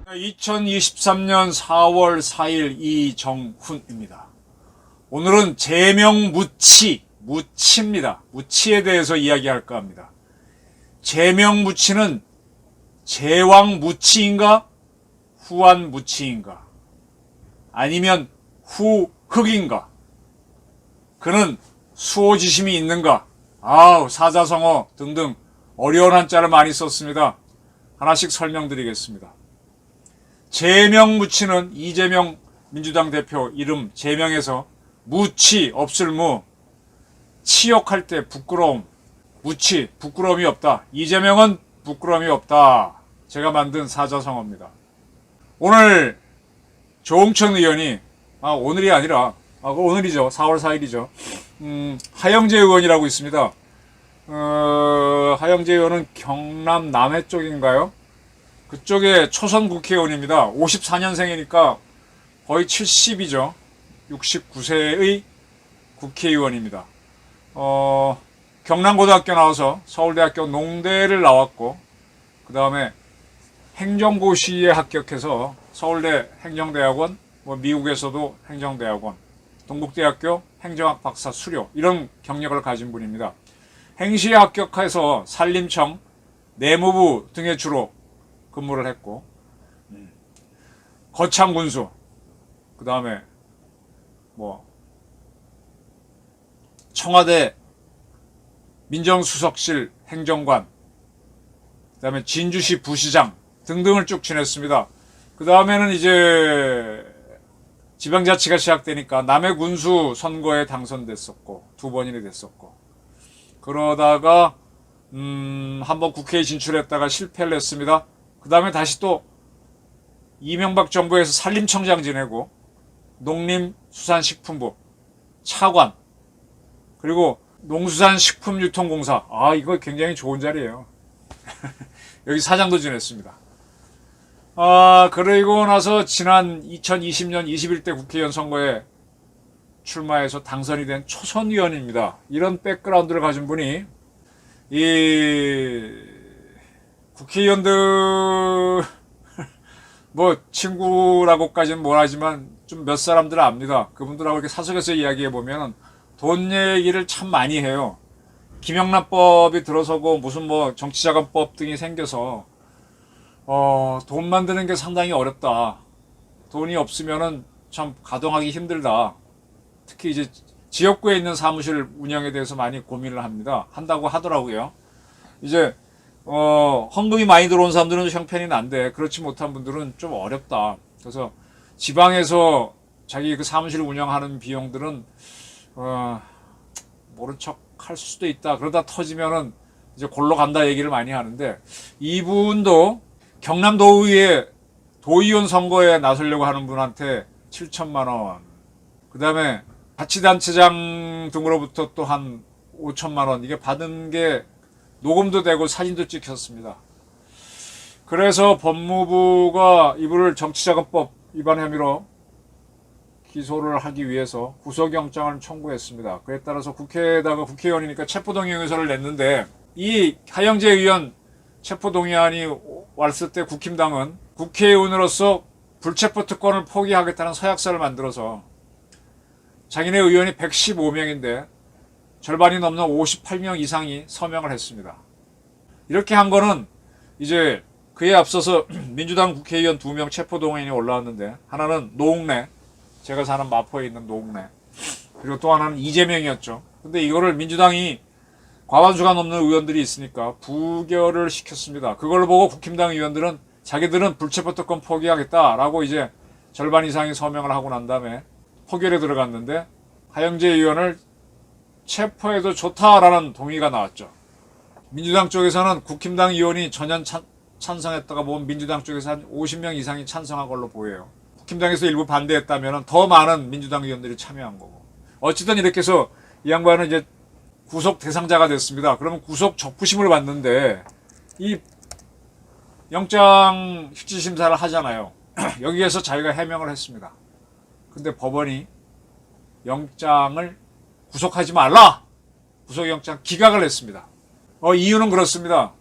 (2023년 4월 4일) 이정훈입니다. 오늘은 제명무치입니다. 무치에 대해서 이야기할까 합니다. 제명무치는 제왕무치인가 후한무치인가 아니면 후흑인가, 그는 수호지심이 있는가, 사자성어 등등 어려운 한자를 많이 썼습니다. 하나씩 설명드리겠습니다. 제명무치는 이재명 민주당 대표 이름 제명에서 무치, 없을 무, 치욕할 때 부끄러움, 무치, 부끄러움이 없다. 이재명은 부끄러움이 없다. 제가 만든 사자성어입니다. 오늘 조홍천 의원이, 오늘이 아니라, 오늘이죠. 4월 4일이죠. 하영재 의원이라고 있습니다. 하영재 의원은 경남 남해 쪽인가요? 그쪽에 초선 국회의원입니다. 54년생이니까 거의 70이죠. 69세의 국회의원입니다. 경남고등학교 나와서 서울대학교 농대를 나왔고, 그 다음에 행정고시에 합격해서 서울대 행정대학원, 미국에서도 행정대학원, 동국대학교 행정학 박사 수료, 이런 경력을 가진 분입니다. 행시에 합격해서 산림청, 내무부 등에 주로 근무를 했고, 거창군수, 그 다음에 청와대 민정수석실 행정관, 그 다음에 진주시 부시장 등등을 쭉 지냈습니다. 그 다음에는 이제 지방자치가 시작되니까 남해군수 선거에 당선됐었고, 2번이나 됐었고, 그러다가 한번 국회에 진출했다가 실패를 했습니다. 그 다음에 다시 또 이명박 정부에서 산림청장 지내고, 농림수산식품부 차관, 그리고 농수산식품유통공사, 이거 굉장히 좋은 자리예요. 여기 사장도 지냈습니다. 그리고 나서 지난 2020년 21대 국회의원 선거에 출마해서 당선이 된 초선의원입니다. 이런 백그라운드를 가진 분이, 이 국회의원들 친구라고까지는 못하지만 좀 몇 사람들은 압니다. 그분들하고 이렇게 사석에서 이야기해보면 돈 얘기를 참 많이 해요. 김영란법이 들어서고 무슨 정치자금법 등이 생겨서 돈 만드는 게 상당히 어렵다. 돈이 없으면은 참 가동하기 힘들다. 특히 이제 지역구에 있는 사무실 운영에 대해서 많이 고민을 한다고 하더라고요. 이제 헌금이 많이 들어온 사람들은 형편이 난데, 그렇지 못한 분들은 좀 어렵다. 그래서 지방에서 자기 그 사무실 운영하는 비용들은 모른 척 할 수도 있다. 그러다 터지면은 이제 골로 간다 얘기를 많이 하는데, 이분도 경남도의회 도의원 선거에 나서려고 하는 분한테 7천만 원, 그 다음에 자치단체장 등으로부터 또 한 5천만 원, 이게 받은 게 녹음도 되고 사진도 찍혔습니다. 그래서 법무부가 이분을 정치자금법 위반 혐의로 기소를 하기 위해서 구속영장을 청구했습니다. 그에 따라서 국회에다가, 국회의원이니까 체포동의안서를 냈는데, 이 하영재 의원 체포동의안이 왔을 때 국힘당은 국회의원으로서 불체포 특권을 포기하겠다는 서약서를 만들어서, 자기네 의원이 115명인데 절반이 넘는 58명 이상이 서명을 했습니다. 이렇게 한 거는 이제 그에 앞서서 민주당 국회의원 2명 체포동의안이 올라왔는데, 하나는 노웅래, 제가 사는 마포에 있는 노웅래, 그리고 또 하나는 이재명이었죠. 근데 이거를 민주당이 과반수가 넘는 의원들이 있으니까 부결을 시켰습니다. 그걸 보고 국힘당 의원들은 자기들은 불체포특권 포기하겠다라고 이제 절반 이상이 서명을 하고 난 다음에 포결에 들어갔는데, 하영재 의원을 체포해도 좋다라는 동의가 나왔죠. 민주당 쪽에서는 국힘당 의원이 전혀 찬성했다가 보면 민주당 쪽에서 한 50명 이상이 찬성한 걸로 보여요. 국힘당에서 일부 반대했다면 더 많은 민주당 의원들이 참여한 거고. 어쨌든 이렇게 해서 이 양반은 이제 구속 대상자가 됐습니다. 그러면 구속 적부심을 받는데, 이 영장 실질심사를 하잖아요. 여기에서 자기가 해명을 했습니다. 근데 법원이 영장을 구속하지 말라! 구속영장 기각을 했습니다. 이유는 그렇습니다.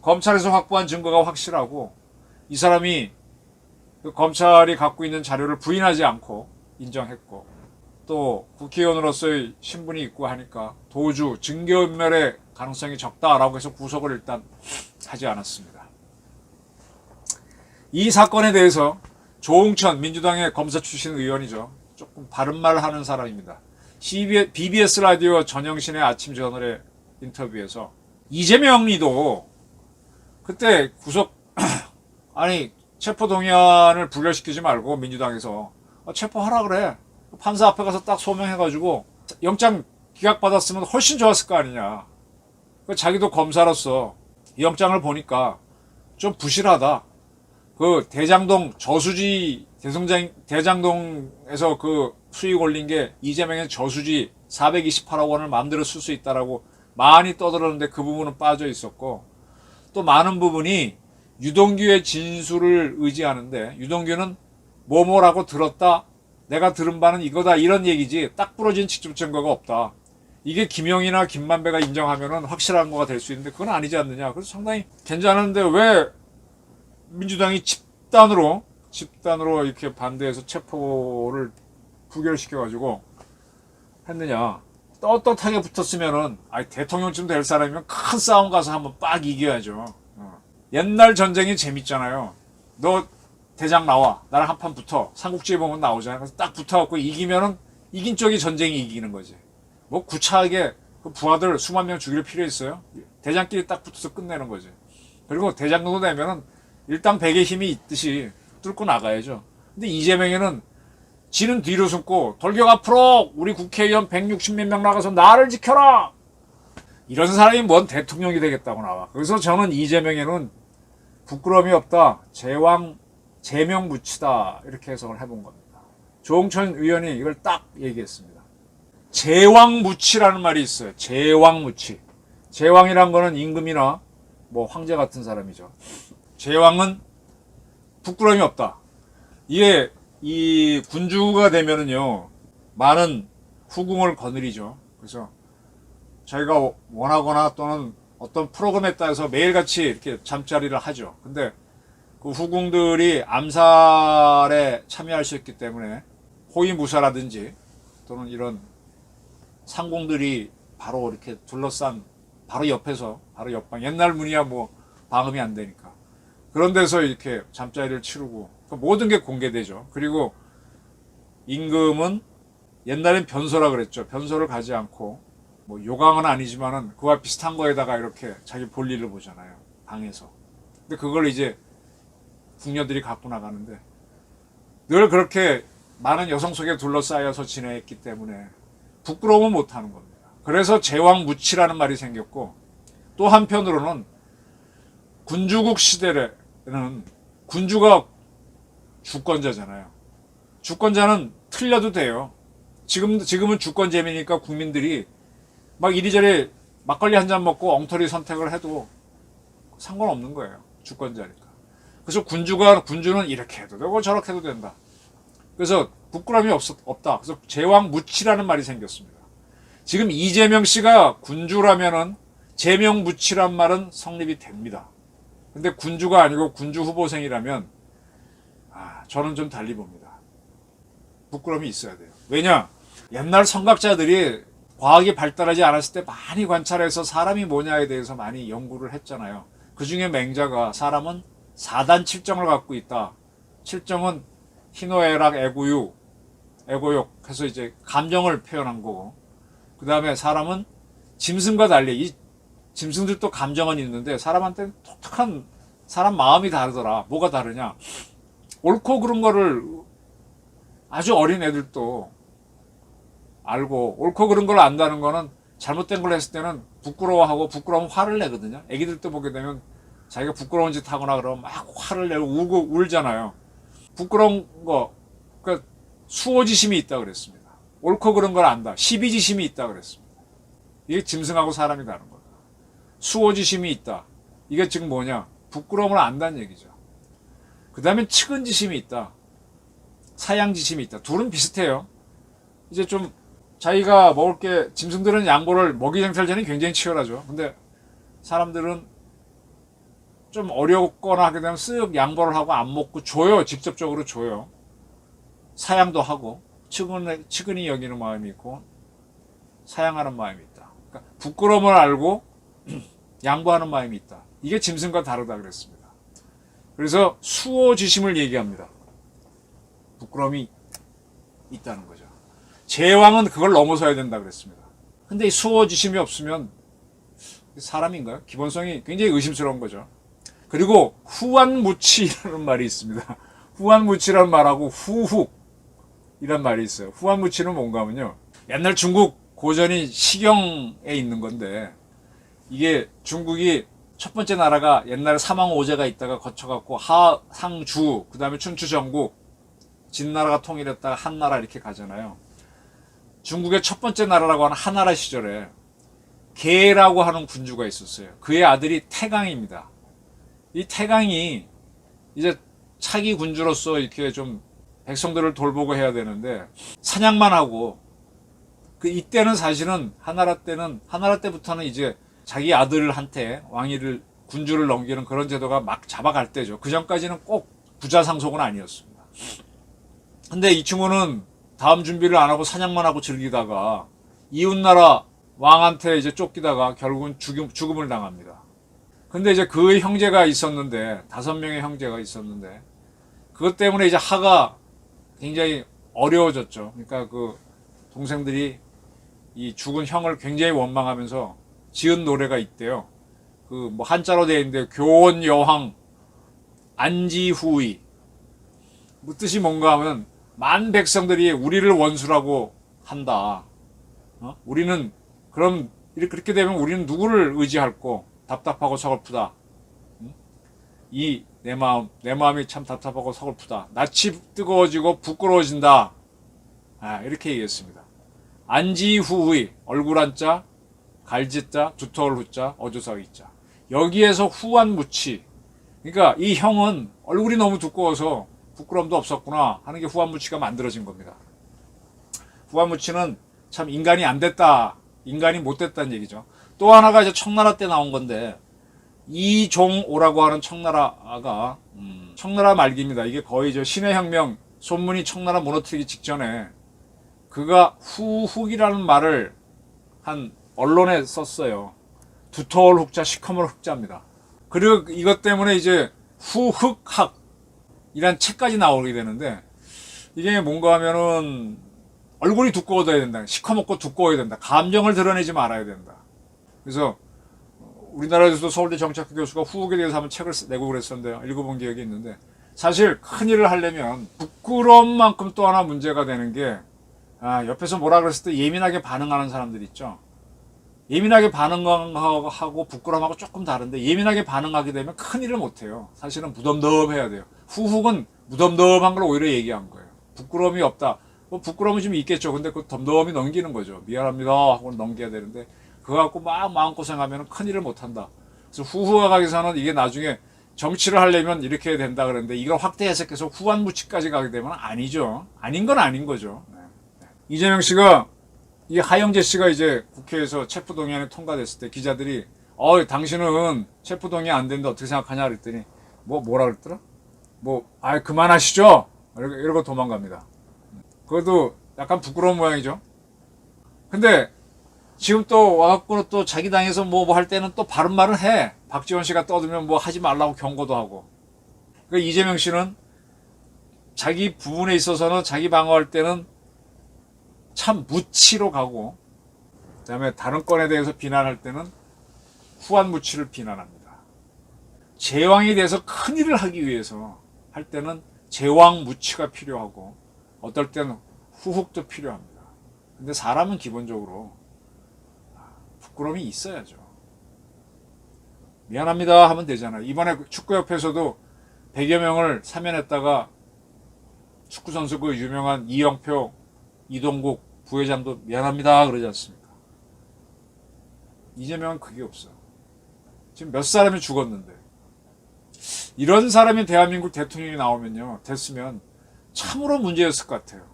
검찰에서 확보한 증거가 확실하고 이 사람이 그 검찰이 갖고 있는 자료를 부인하지 않고 인정했고 또 국회의원으로서의 신분이 있고 하니까 도주, 증거인멸의 가능성이 적다라고 해서 구속을 일단 하지 않았습니다. 이 사건에 대해서 조응천 민주당의 검사 출신 의원이죠. 조금 바른말 하는 사람입니다. BBS 라디오 전영신의 아침 저널의 인터뷰에서 이재명이도 그때 구속 아니 체포동의안을 부결시키지 말고 민주당에서 체포하라 그래. 판사 앞에 가서 딱 소명해가지고 영장 기각받았으면 훨씬 좋았을 거 아니냐. 자기도 검사로서 이 영장을 보니까 좀 부실하다. 그 대장동 저수지 대장동에서 그 수익 올린 게 이재명의 저수지 428억 원을 마음대로 쓸 수 있다라고 많이 떠들었는데 그 부분은 빠져 있었고 또 많은 부분이 유동규의 진술을 의지하는데 유동규는 뭐뭐라고 들었다. 내가 들은 바는 이거다 이런 얘기지 딱 부러진 직접 증거가 없다. 이게 김영이나 김만배가 인정하면은 확실한 거가 될 수 있는데 그건 아니지 않느냐. 그래서 상당히 괜찮은데 왜 민주당이 집단으로 이렇게 반대해서 체포를 부결시켜가지고 했느냐. 떳떳하게 붙었으면은 대통령쯤 될 사람이면 큰 싸움 가서 한번 빡 이겨야죠. 옛날 전쟁이 재밌잖아요. 너 대장 나와. 나랑 한판 붙어. 삼국지에 보면 나오잖아요. 그래서 딱 붙어갖고 이기면은 이긴 쪽이 전쟁이 이기는 거지. 뭐 구차하게 그 부하들 수만 명 죽일 필요 있어요? 대장끼리 딱 붙어서 끝내는 거지. 그리고 대장 정도 되면은 일당백의 힘이 있듯이 뚫고 나가야죠. 근데 이재명에는 지는 뒤로 숨고 돌격 앞으로 우리 국회의원 160몇 명 나가서 나를 지켜라! 이런 사람이 뭔 대통령이 되겠다고 나와. 그래서 저는 이재명에는 부끄러움이 없다. 제명무치다. 이렇게 해석을 해본 겁니다. 조응천 의원이 이걸 딱 얘기했습니다. 제왕무치라는 말이 있어요. 제왕무치. 제왕이란 거는 임금이나 뭐 황제 같은 사람이죠. 제왕은 부끄러움이 없다. 이게 이 군주가 되면은요 많은 후궁을 거느리죠. 그래서 저희가 원하거나 또는 어떤 프로그램에 따라서 매일같이 이렇게 잠자리를 하죠. 근데 그 후궁들이 암살에 참여할 수 있기 때문에 호위무사라든지 또는 이런 상공들이 바로 이렇게 둘러싼 바로 옆에서 바로 옆방 옛날 문이야 뭐 방음이 안 되니까 그런 데서 이렇게 잠자리를 치르고 모든 게 공개되죠. 그리고 임금은 옛날엔 변소라 그랬죠. 변소를 가지 않고 뭐 요강은 아니지만은 그와 비슷한 거에다가 이렇게 자기 볼일을 보잖아요. 방에서. 근데 그걸 이제 궁녀들이 갖고 나가는데 늘 그렇게 많은 여성 속에 둘러싸여서 지냈기 때문에 부끄러움은 못하는 겁니다. 그래서 제왕무치라는 말이 생겼고 또 한편으로는 군주국 시대에는 군주가 주권자잖아요. 주권자는 틀려도 돼요. 지금은 주권제민이니까 국민들이 막 이리저리 막걸리 한 잔 먹고 엉터리 선택을 해도 상관없는 거예요. 주권자니까. 그래서 군주는 이렇게 해도 되고 저렇게 해도 된다. 그래서 부끄러움이 없다. 그래서 제왕무치라는 말이 생겼습니다. 지금 이재명 씨가 군주라면은 제명무치란 말은 성립이 됩니다. 근데 군주가 아니고 군주 후보생이라면 저는 좀 달리 봅니다. 부끄러움이 있어야 돼요. 왜냐? 옛날 선각자들이 과학이 발달하지 않았을 때 많이 관찰해서 사람이 뭐냐에 대해서 많이 연구를 했잖아요. 그 중에 맹자가 사람은 4단 7정을 갖고 있다. 7정은 희노애락, 애고유, 애고욕 해서 이제 감정을 표현한 거고 그 다음에 사람은 짐승과 달리 이 짐승들도 감정은 있는데 사람한테는 독특한 사람 마음이 다르더라. 뭐가 다르냐? 옳고 그른 거를 아주 어린 애들도 알고 옳고 그른 걸 안다는 거는 잘못된 걸 했을 때는 부끄러워하고 부끄러우면 화를 내거든요. 애기들도 보게 되면 자기가 부끄러운 짓 하거나 그러면 막 화를 내고 울잖아요. 부끄러운 거, 그러니까 수호지심이 있다 그랬습니다. 옳고 그른 걸 안다. 시비지심이 있다 그랬습니다. 이게 짐승하고 사람이 다른 거예요. 수호지심이 있다. 이게 지금 뭐냐? 부끄러움을 안다는 얘기죠. 그 다음에 측은지심이 있다. 사양지심이 있다. 둘은 비슷해요. 이제 좀 자기가 먹을 게, 짐승들은 양보를 먹이 생찰전이 굉장히 치열하죠. 근데 사람들은 좀 어렵거나 하게 되면 쓱 양보를 하고 안 먹고 줘요. 직접적으로 줘요. 사양도 하고 측은히 여기는 마음이 있고 사양하는 마음이 있다. 그러니까 부끄러움을 알고 양보하는 마음이 있다. 이게 짐승과 다르다 그랬습니다. 그래서 수호지심을 얘기합니다. 부끄러움이 있다는 거죠. 제왕은 그걸 넘어서야 된다 그랬습니다. 근데 이 수호지심이 없으면 사람인가요? 기본성이 굉장히 의심스러운 거죠. 그리고 후한무치라는 말이 있습니다. 후한무치라는 말하고 후훅이란 말이 있어요. 후한무치는 뭔가 하면요, 옛날 중국 고전인 시경에 있는 건데, 이게 중국이 첫 번째 나라가 옛날에 사망오제가 있다가 거쳐갖고 하상주, 그 다음에 춘추전국, 진나라가 통일했다가 한나라 이렇게 가잖아요. 중국의 첫 번째 나라라고 하는 한나라 시절에 계라고 하는 군주가 있었어요. 그의 아들이 태강입니다. 이 태강이 이제 차기 군주로서 이렇게 좀 백성들을 돌보고 해야 되는데 사냥만 하고, 그 이때는 사실은 한나라 때부터는 이제 자기 아들한테 왕위를, 군주를 넘기는 그런 제도가 막 잡아갈 때죠. 그 전까지는 꼭 부자 상속은 아니었습니다. 근데 이 친구는 다음 준비를 안 하고 사냥만 하고 즐기다가 이웃나라 왕한테 이제 쫓기다가 결국은 죽음을 당합니다. 근데 이제 그 형제가 있었는데, 5명의 형제가 있었는데, 그것 때문에 이제 하가 굉장히 어려워졌죠. 그러니까 그 동생들이 이 죽은 형을 굉장히 원망하면서 지은 노래가 있대요. 그 뭐 한자로 되어 있는데, 교원 여황 안지후의. 뭐 뜻이 뭔가 하면, 만 백성들이 우리를 원수라고 한다. 우리는 그럼 그렇게 되면 우리는 누구를 의지할꼬? 답답하고 서글프다. 이 내 마음이 참 답답하고 서글프다. 낯이 뜨거워지고 부끄러워진다. 이렇게 얘기했습니다. 안지후의, 얼굴 한자, 갈짓자, 두터울 후자, 어조사의자. 여기에서 후한무치. 그러니까 이 형은 얼굴이 너무 두꺼워서 부끄러움도 없었구나 하는 게 후한무치가 만들어진 겁니다. 후한무치는 참 인간이 안 됐다, 인간이 못 됐다는 얘기죠. 또 하나가 이제 청나라 때 나온 건데, 이종오라고 하는 청나라가 청나라 말기입니다. 이게 거의 저 신의 혁명, 손문이 청나라 무너뜨리기 직전에 그가 후훅이라는 말을 한 언론에 썼어요. 두터울 흑자, 시커멀 흑자입니다. 그리고 이것 때문에 이제 후흑학 이란 책까지 나오게 되는데, 이게 뭔가 하면은 얼굴이 두꺼워져야 된다, 시커멓고 두꺼워야 된다, 감정을 드러내지 말아야 된다. 그래서 우리나라에서도 서울대 정치학교 교수가 후흑에 대해서 한번 책을 내고 그랬었는데, 읽어본 기억이 있는데, 사실 큰일을 하려면 부끄러움만큼 또 하나 문제가 되는 게, 옆에서 뭐라 그랬을 때 예민하게 반응하는 사람들 있죠. 예민하게 반응하고 부끄러움하고 조금 다른데, 예민하게 반응하게 되면 큰일을 못해요. 사실은 무덤덤해야 돼요. 후훅은 무덤덤한 걸 오히려 얘기한 거예요. 부끄러움이 없다. 뭐 부끄러움이 좀 있겠죠. 근데 그 덤덤히 넘기는 거죠. 미안합니다 하고 넘겨야 되는데, 그거 갖고 막 마음고생하면 큰일을 못한다. 그래서 후후하가기서는 이게 나중에 정치를 하려면 이렇게 해야 된다 그랬는데, 이걸 확대 해석해서 후한무치까지 가게 되면 아니죠. 아닌 건 아닌 거죠. 네. 이재명 씨가, 이 하영재 씨가 이제 국회에서 체포동의안이 통과됐을 때 기자들이 당신은 체포동의 안 되는데 어떻게 생각하냐 그랬더니 뭐라 그랬더라? 그만하시죠. 이러고 도망갑니다. 그것도 약간 부끄러운 모양이죠. 근데 지금 또 와갖고 또 자기 당에서 뭐 할 때는 또 바른 말을 해. 박지원 씨가 떠들면 뭐 하지 말라고 경고도 하고. 그러니까 이재명 씨는 자기 부분에 있어서는, 자기 방어할 때는 참 무치로 가고, 그 다음에 다른 건에 대해서 비난할 때는 후한무치를 비난합니다. 제왕에 대해서 큰일을 하기 위해서 할 때는 제왕무치가 필요하고, 어떨 때는 후훅도 필요합니다. 근데 사람은 기본적으로 부끄러움이 있어야죠. 미안합니다 하면 되잖아요. 이번에 축구협회에서도 100여 명을 사면했다가 축구선수 그 유명한 이영표, 이동국 부회장도 미안합니다 그러지 않습니까? 이재명은 그게 없어. 지금 몇 사람이 죽었는데, 이런 사람이 대한민국 대통령이 됐으면 참으로 문제였을 것 같아요.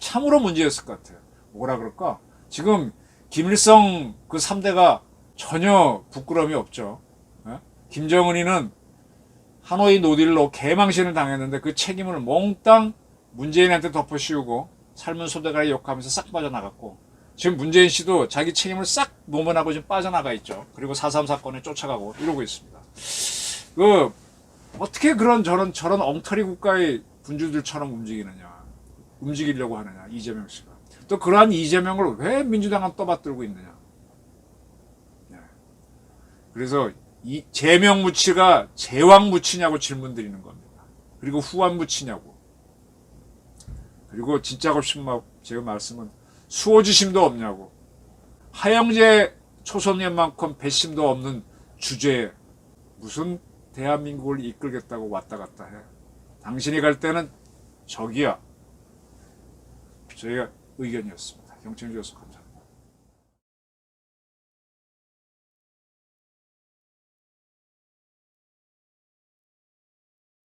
참으로 문제였을 것 같아요. 뭐라 그럴까? 지금 김일성 그 3대가 전혀 부끄러움이 없죠. 예? 김정은이는 하노이 노딜로 개망신을 당했는데 그 책임을 몽땅 문재인한테 덮어씌우고 삶은 소대가리 욕하면서 싹 빠져나갔고, 지금 문재인 씨도 자기 책임을 싹 모면하고 지금 빠져나가 있죠. 그리고 4.3 사건에 쫓아가고 이러고 있습니다. 그 어떻게 저런 엉터리 국가의 군주들처럼 움직이려고 하느냐, 이재명 씨가. 또 그러한 이재명을 왜 민주당은 떠받들고 있느냐. 네. 그래서 이 제명무치가 제왕무치냐고 질문 드리는 겁니다. 그리고 후한무치냐고. 그리고 진짜 제가 말씀은 수호지심도 없냐고. 하영재 초선의원만큼 배심도 없는 주제에 무슨 대한민국을 이끌겠다고 왔다 갔다 해. 당신이 갈 때는 저기야. 저희가 의견이었습니다. 경청해 주셔서 감사합니다.